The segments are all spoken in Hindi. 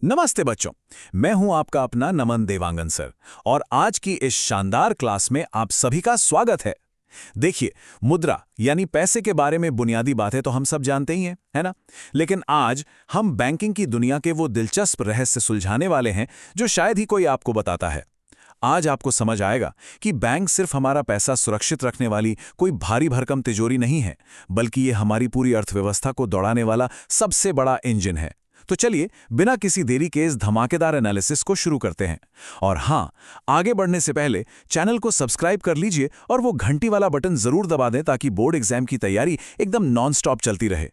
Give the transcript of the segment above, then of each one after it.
नमस्ते बच्चों। मैं हूं आपका अपना नमन देवांगन सर और आज की इस शानदार क्लास में आप सभी का स्वागत है। देखिए, मुद्रा यानी पैसे के बारे में बुनियादी बातें तो हम सब जानते ही हैं, है ना? लेकिन आज हम बैंकिंग की दुनिया के वो दिलचस्प रहस्य सुलझाने वाले हैं जो शायद ही कोई आपको बताता है। आज आपको समझ आएगा कि बैंक सिर्फ हमारा पैसा सुरक्षित रखने वाली कोई भारी भरकम तिजोरी नहीं है, बल्कि ये हमारी पूरी अर्थव्यवस्था को दौड़ाने वाला सबसे बड़ा इंजन है। तो चलिए, बिना किसी देरी के इस धमाकेदार एनालिसिस को शुरू करते हैं। और हाँ, आगे बढ़ने से पहले चैनल को सब्सक्राइब कर लीजिए और वो घंटी वाला बटन जरूर दबा दें ताकि बोर्ड एग्जाम की तैयारी एकदम नॉन स्टॉप चलती रहे।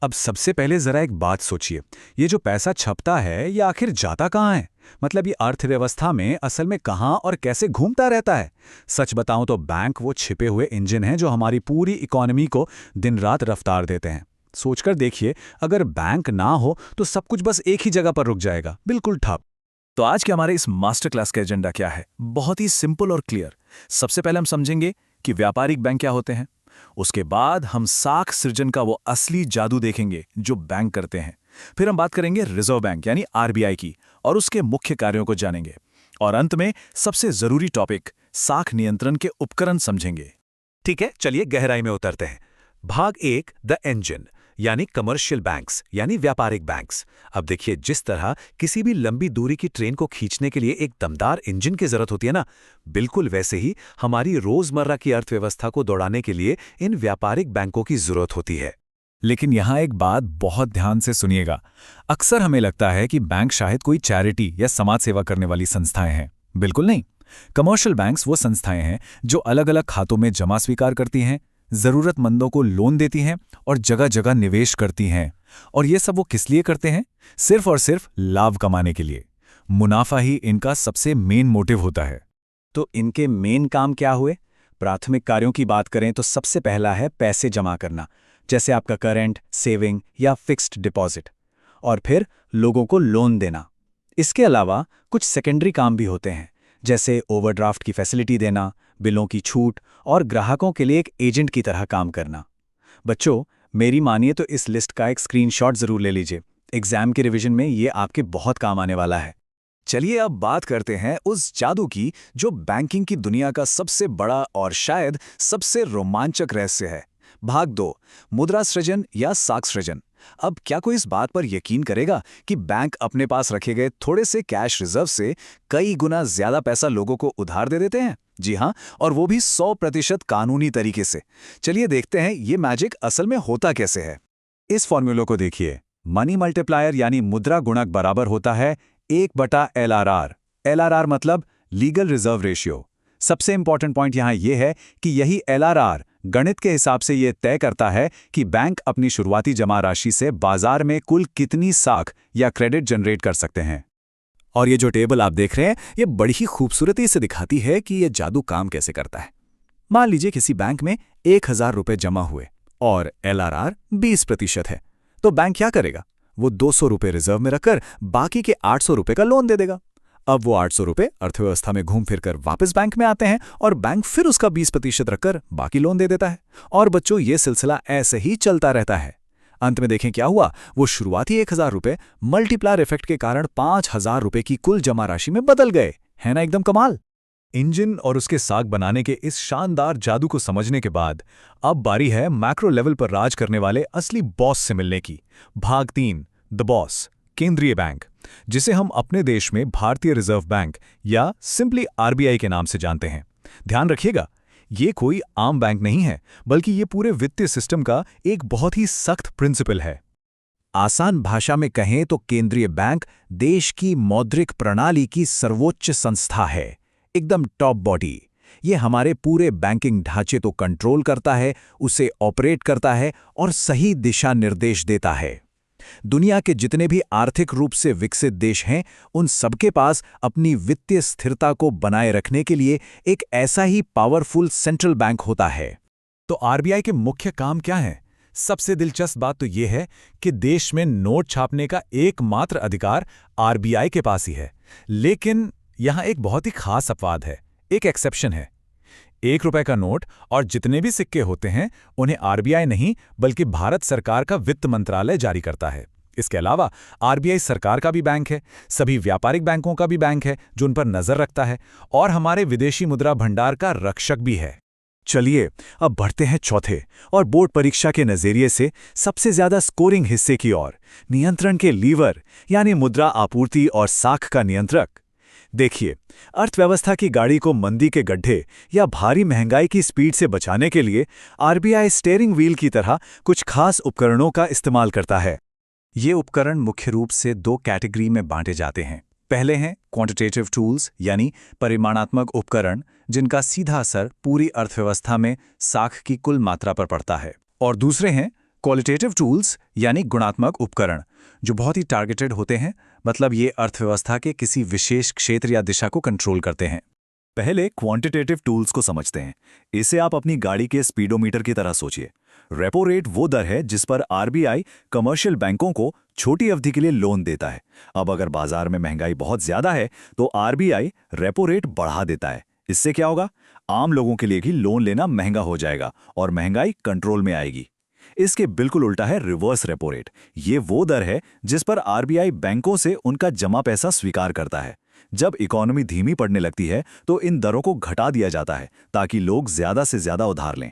अब सबसे पहले जरा एक बात सोचिए, ये जो पैसा छपता है ये आखिर जाता कहाँ है? मतलब ये अर्थव्यवस्था में असल में कहाँ और कैसे घूमता रहता है? सच बताऊं तो बैंक वो छिपे हुए इंजन हैं जो हमारी पूरी इकोनॉमी को दिन रात रफ्तार देते हैं। सोचकर देखिए, अगर बैंक ना हो तो सब कुछ बस एक ही जगह पर रुक जाएगा, बिल्कुल ठप। तो आज के हमारे इस मास्टर क्लास का एजेंडा क्या है? बहुत ही सिंपल और क्लियर। सबसे पहले हम समझेंगे कि व्यापारिक बैंक क्या होते हैं। उसके बाद हम साख सृजन का वो असली जादू देखेंगे जो बैंक करते हैं। फिर हम बात करेंगे रिजर्व बैंक यानी आरबीआई की और उसके मुख्य कार्यों को जानेंगे। और अंत में सबसे जरूरी टॉपिक साख नियंत्रण के उपकरण समझेंगे। ठीक है, चलिए गहराई में उतरते हैं। भाग 1, द इंजन यानी कमर्शियल बैंक्स यानी व्यापारिक बैंक्स। अब देखिए, जिस तरह किसी भी लंबी दूरी की ट्रेन को खींचने के लिए एक दमदार इंजन की जरूरत होती है ना, बिल्कुल वैसे ही हमारी रोजमर्रा की अर्थव्यवस्था को दौड़ाने के लिए इन व्यापारिक बैंकों की जरूरत होती है। लेकिन यहाँ एक बात बहुत ध्यान से सुनिएगा। अक्सर हमें लगता है कि बैंक शायद कोई चैरिटी या समाज सेवा करने वाली संस्थाएं हैं। बिल्कुल नहीं। कमर्शियल बैंक्स वो संस्थाएं हैं जो अलग अलग खातों में जमा स्वीकार करती हैं, जरूरतमंदों को लोन देती हैं और जगह जगह निवेश करती हैं। और ये सब वो किस लिए करते हैं? सिर्फ और सिर्फ लाभ कमाने के लिए। मुनाफा ही इनका सबसे मेन मोटिव होता है। तो इनके मेन काम क्या हुए? प्राथमिक कार्यों की बात करें तो सबसे पहला है पैसे जमा करना, जैसे आपका करंट, सेविंग या फिक्स्ड डिपॉजिट। और फिर लोगों को लोन देना। इसके अलावा कुछ सेकेंडरी काम भी होते हैं, जैसे ओवरड्राफ्ट की फैसिलिटी देना, बिलों की छूट और ग्राहकों के लिए एक एजेंट की तरह काम करना। बच्चों, मेरी मानिए तो इस लिस्ट का एक स्क्रीनशॉट जरूर ले लीजिए। एग्जाम के रिवीजन में ये आपके बहुत काम आने वाला है। चलिए अब बात करते हैं उस जादू की जो बैंकिंग की दुनिया का सबसे बड़ा और शायद सबसे रोमांचक रहस्य है। भाग 2, मुद्रा सृजन या साख सृजन। अब क्या कोई इस बात पर यकीन करेगा कि बैंक अपने पास रखे गए थोड़े से कैश रिजर्व से कई गुना ज्यादा पैसा लोगों को उधार दे देते हैं? जी हाँ, और वो भी 100% कानूनी तरीके से। चलिए देखते हैं ये मैजिक असल में होता कैसे है। इस फॉर्मूले को देखिए। मनी मल्टीप्लायर यानी मुद्रा गुणक बराबर होता है 1/LRR। LRR मतलब लीगल रिजर्व रेशियो। सबसे इंपॉर्टेंट पॉइंट यहाँ ये है कि यही LRR गणित के हिसाब से ये तय करता है कि बैंक अपनी शुरुआती जमा राशि से बाजार में कुल कितनी साख या क्रेडिट जनरेट कर सकते हैं। और ये जो टेबल आप देख रहे हैं, ये बड़ी ही खूबसूरती से दिखाती है कि ये जादू काम कैसे करता है। मान लीजिए किसी बैंक में 1000 रुपए जमा हुए और LRR 20% है, तो बैंक क्या करेगा? वो 200 रुपए रिजर्व में रखकर बाकी के 800 रुपए का लोन दे देगा। अब वो 800 रुपए अर्थव्यवस्था में घूम फिर कर वापस बैंक में आते हैं और बैंक फिर उसका 20% रखकर बाकी लोन दे देता है। और बच्चों, ये सिलसिला ऐसे ही चलता रहता है। अंत में देखें क्या हुआ। वो शुरुआती 1000 रुपए मल्टीप्लायर इफेक्ट के कारण 5000 रुपए की कुल जमा राशि में बदल गए। है ना एकदम कमाल? इंजन और उसके साख बनाने के इस शानदार जादू को समझने के बाद अब बारी है मैक्रो लेवल पर राज करने वाले असली बॉस से मिलने की। भाग 3, द बॉस, केंद्रीय बैंक, जिसे हम अपने देश में भारतीय रिजर्व बैंक या सिंपली आरबीआई के नाम से जानते हैं। ध्यान रखिएगा, ये कोई आम बैंक नहीं है, बल्कि ये पूरे वित्तीय सिस्टम का एक बहुत ही सख्त प्रिंसिपल है। आसान भाषा में कहें तो केंद्रीय बैंक देश की मौद्रिक प्रणाली की सर्वोच्च संस्था है, एकदम टॉप बॉडी। ये हमारे पूरे बैंकिंग ढांचे को कंट्रोल करता है, उसे ऑपरेट करता है और सही दिशा निर्देश देता है। दुनिया के जितने भी आर्थिक रूप से विकसित देश हैं, उन सबके पास अपनी वित्तीय स्थिरता को बनाए रखने के लिए एक ऐसा ही पावरफुल सेंट्रल बैंक होता है। तो आरबीआई के मुख्य काम क्या हैं? सबसे दिलचस्प बात तो यह है कि देश में नोट छापने का एकमात्र अधिकार आरबीआई के पास ही है। लेकिन यहां एक बहुत ही खास अपवाद है, एक एक्सेप्शन है। 1 रुपए का नोट और जितने भी सिक्के होते हैं, उन्हें आरबीआई नहीं बल्कि भारत सरकार का वित्त मंत्रालय जारी करता है। इसके अलावा आरबीआई सरकार का भी बैंक है, सभी व्यापारिक बैंकों का भी बैंक है जो उन पर नजर रखता है, और हमारे विदेशी मुद्रा भंडार का रक्षक भी है। चलिए अब बढ़ते हैं चौथे और बोर्ड परीक्षा के नजरिए से सबसे ज्यादा स्कोरिंग हिस्से की ओर, नियंत्रण के लीवर यानी मुद्रा आपूर्ति और साख का नियंत्रक। देखिए, अर्थव्यवस्था की गाड़ी को मंदी के गड्ढे या भारी महंगाई की स्पीड से बचाने के लिए आरबीआई स्टीयरिंग व्हील की तरह कुछ खास उपकरणों का इस्तेमाल करता है। ये उपकरण मुख्य रूप से दो कैटेगरी में बांटे जाते हैं। पहले हैं क्वांटिटेटिव टूल्स यानी परिमाणात्मक उपकरण, जिनका सीधा असर पूरी अर्थव्यवस्था में साख की कुल मात्रा पर पड़ता है, और दूसरे हैं क्वालिटेटिव टूल्स यानी गुणात्मक उपकरण, जो बहुत ही टारगेटेड होते हैं, मतलब ये अर्थव्यवस्था के किसी विशेष क्षेत्र या दिशा को कंट्रोल करते हैं। पहले क्वांटिटेटिव टूल्स को समझते हैं। इसे आप अपनी गाड़ी के स्पीडोमीटर की तरह सोचिए। रेपो रेट वो दर है जिस पर आरबीआई कमर्शियल बैंकों को छोटी अवधि के लिए लोन देता है। अब अगर बाजार में महंगाई बहुत ज्यादा है तो आरबीआई रेपो रेट बढ़ा देता है। इससे क्या होगा? आम लोगों के लिए भी लोन लेना महंगा हो जाएगा और महंगाई कंट्रोल में आएगी। इसके बिल्कुल उल्टा है रिवर्स रेपो रेट। ये वो दर है जिस पर आरबीआई बैंकों से उनका जमा पैसा स्वीकार करता है। जब इकोनॉमी धीमी पड़ने लगती है तो इन दरों को घटा दिया जाता है ताकि लोग ज्यादा से ज्यादा उधार लें।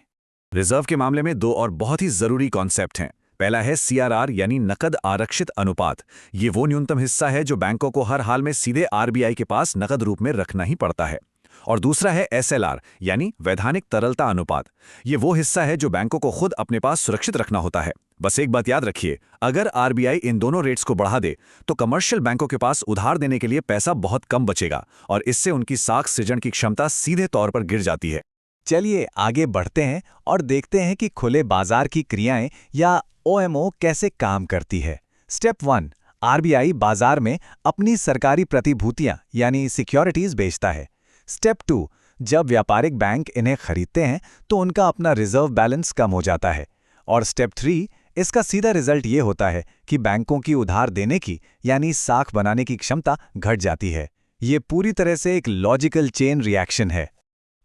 रिजर्व के मामले में दो और बहुत ही जरूरी कॉन्सेप्ट हैं। पहला है सीआरआर यानी नकद आरक्षित अनुपात। ये वो न्यूनतम हिस्सा है जो बैंकों को हर हाल में सीधे आरबीआई के पास नकद रूप में रखना ही पड़ता है। और दूसरा है एसएलआर यानी वैधानिक तरलता अनुपात। ये वो हिस्सा है जो बैंकों को खुद अपने पास सुरक्षित रखना होता है। बस एक बात याद रखिए, अगर आरबीआई इन दोनों रेट्स को बढ़ा दे तो कमर्शियल बैंकों के पास उधार देने के लिए पैसा बहुत कम बचेगा और इससे उनकी साख सृजन की क्षमता सीधे तौर पर गिर जाती है। चलिए आगे बढ़ते हैं और देखते हैं कि खुले बाजार की क्रियाएं या ओएमओ कैसे काम करती है। स्टेप 1, आरबीआई बाजार में अपनी सरकारी प्रतिभूतियां यानी सिक्योरिटीज बेचता है। स्टेप 2, जब व्यापारिक बैंक इन्हें खरीदते हैं तो उनका अपना रिजर्व बैलेंस कम हो जाता है। और स्टेप 3, इसका सीधा रिजल्ट ये होता है कि बैंकों की उधार देने की यानी साख बनाने की क्षमता घट जाती है। ये पूरी तरह से एक लॉजिकल चेन रिएक्शन है।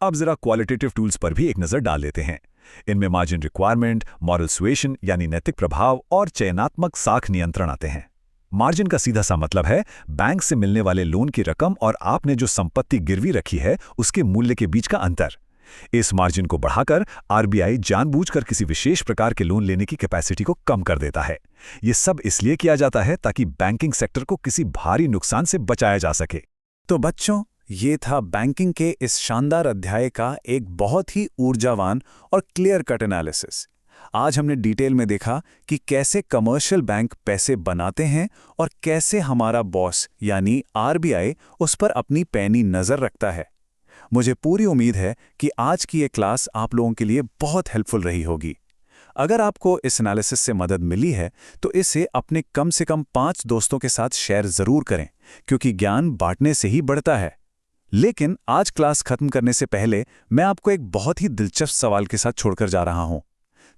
अब जरा क्वालिटेटिव टूल्स पर भी एक नजर डाल लेते हैं। इनमें मार्जिन रिक्वायरमेंट, मॉरल सुएशन यानी नैतिक प्रभाव और चयनात्मक साख नियंत्रण आते हैं। मार्जिन का सीधा सा मतलब है बैंक से मिलने वाले लोन की रकम और आपने जो संपत्ति गिरवी रखी है उसके मूल्य के बीच का अंतर। इस मार्जिन को बढ़ाकर आरबीआई जानबूझकर किसी विशेष प्रकार के लोन लेने की कैपेसिटी को कम कर देता है। ये सब इसलिए किया जाता है ताकि बैंकिंग सेक्टर को किसी भारी नुकसान से बचाया जा सके। तो बच्चों, ये था बैंकिंग के इस शानदार अध्याय का एक बहुत ही ऊर्जावान और क्लियर कट एनालिसिस। आज हमने डिटेल में देखा कि कैसे कमर्शियल बैंक पैसे बनाते हैं और कैसे हमारा बॉस यानी आरबीआई उस पर अपनी पैनी नज़र रखता है। मुझे पूरी उम्मीद है कि आज की ये क्लास आप लोगों के लिए बहुत हेल्पफुल रही होगी। अगर आपको इस एनालिसिस से मदद मिली है तो इसे अपने कम से कम 5 दोस्तों के साथ शेयर ज़रूर करें, क्योंकि ज्ञान बांटने से ही बढ़ता है। लेकिन आज क्लास खत्म करने से पहले मैं आपको एक बहुत ही दिलचस्प सवाल के साथ छोड़कर जा रहा हूं।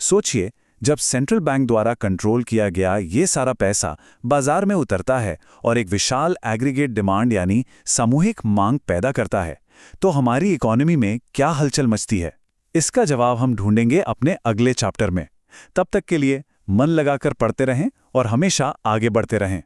सोचिए, जब सेंट्रल बैंक द्वारा कंट्रोल किया गया ये सारा पैसा बाजार में उतरता है और एक विशाल एग्रीगेट डिमांड यानी सामूहिक मांग पैदा करता है, तो हमारी इकोनॉमी में क्या हलचल मचती है? इसका जवाब हम ढूंढेंगे अपने अगले चैप्टर में। तब तक के लिए मन लगाकर पढ़ते रहें और हमेशा आगे बढ़ते रहें।